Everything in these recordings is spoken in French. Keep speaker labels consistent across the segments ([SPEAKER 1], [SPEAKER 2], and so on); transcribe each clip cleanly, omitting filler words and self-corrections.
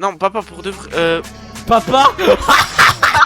[SPEAKER 1] Non, papa, pour de vrai.
[SPEAKER 2] Papa.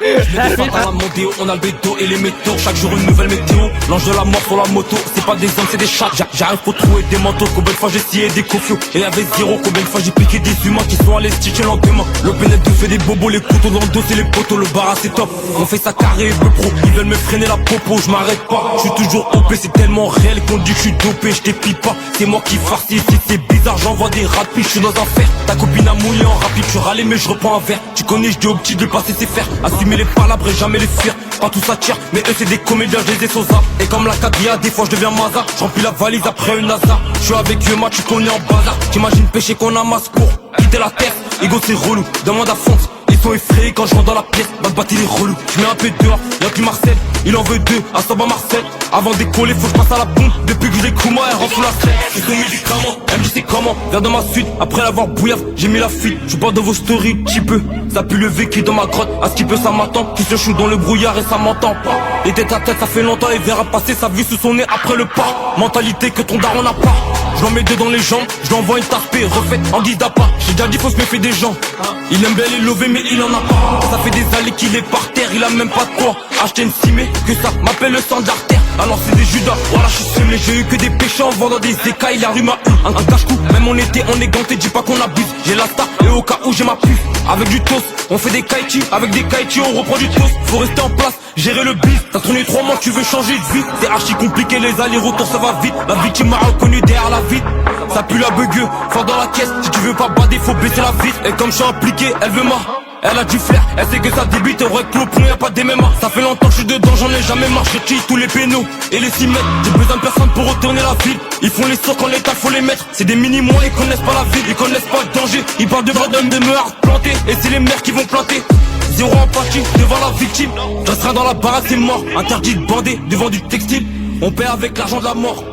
[SPEAKER 3] Dans la montée, on a le bédo et les métaux. Chaque jour une nouvelle météo. L'ange de la mort sur la moto. C'est pas des hommes, c'est des chats. J'arrive pour trouver des manteaux. Combien de fois j'ai scié des confios et avec zéro. Combien de fois j'ai piqué des humains qui sont allés stitcher le lendemain. Le PNF fait des bobos, les couteaux dans le dos et les poteaux. Le bar c'est top. On fait ça carré peu pro. Ils veulent me freiner la popo, je m'arrête pas. Je suis toujours OP, c'est tellement réel qu'on dit que je suis dopé. Je t'épie pas, c'est moi qui farcis. Si c'est bizarre, j'envoie des rapides. Je suis dans un fer. Ta copine a mouillé en rapide. Je râlé mais je reprends un verre. Tu connais, je dis au petit de passer ses fers. Assumer les palabres et jamais les fuir. Pas tout ça tire, mais eux c'est des comédiens, je les ai sosa. Et comme la Kadia, des fois je deviens Maza. Je remplis la valise après une NASA. Je suis avec eux, moi tu connais en bazar. T'imagines péché qu'on amasse pour quitter la terre. Ego c'est relou, demande à Fonce. Ils sont effrayés quand je rentre dans la pièce. Bat il est relou, je mets un peu dehors. Y'a que Marcel, il en veut deux, à Saba Marcel. Avant de décoller, faut que je passe à la pompe. Depuis que je l'écris, moi elle rentre sous la selle. Ils sont médicaments, elle me dit c'est comment. Viens dans ma suite, après l'avoir bouillave, j'ai mis la fuite. Je parle de vos stories, petit peu. Ça pue le vécu dans ma grotte, à ce qui peut ça m'attend. Qui se choue dans le brouillard et ça m'entend pas. Et tête à tête, ça fait longtemps et verra passer sa vie sous son nez après le pas. Mentalité que ton daron n'a pas. Je l'en mets deux dans les jambes, je lui envoie une tarpée, refaite en guise d'appât. J'ai déjà dit faut se méfier des gens. Il aime bien les lever mais il en a pas. Ça fait des années qu'il est par terre, il a même pas de quoi acheter une cimée, que ça m'appelle le sang d'artère. Alors c'est des Judas, voilà je suis semé. J'ai eu que des péchés en vendant des écailles, la rue m'a eu un cache-cou. Même en été on est ganté, dis pas qu'on abuse. J'ai la star et au cas où j'ai ma puce. Avec du toast, on fait des kaitis, avec des kaitis on reprend du toast. Faut rester en place, gérer le bis. T'as tourné 3 mois, tu veux changer de vie. C'est archi compliqué, les allers-retours ça va vite. La victime m'a reconnu derrière la vitre. Ça pue la bugueux, fort dans la caisse. Si tu veux pas bader, faut baisser la vitre. Et comme je suis impliqué, elle veut ma. Elle a du flair, elle sait que ça débite, au recto au point, y'a pas d'MMA. Ça fait longtemps que je suis dedans, j'en ai jamais marre, je tous les pénaux et les 6 mètres. J'ai besoin de personne pour retourner la ville. Ils font les sauts quand l'état faut les mettre. C'est des mini-mois, ils connaissent pas la ville, ils connaissent pas le danger. Ils parlent de Brandon de me hard planter, et c'est les mères qui vont planter. Zéro empathie devant la victime. Je resterai dans la baraque, c'est mort. Interdit de bander devant du textile. On paie avec l'argent de la mort.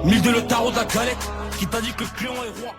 [SPEAKER 3] 1002 le tarot de la galette. Qui t'a dit que le client est roi.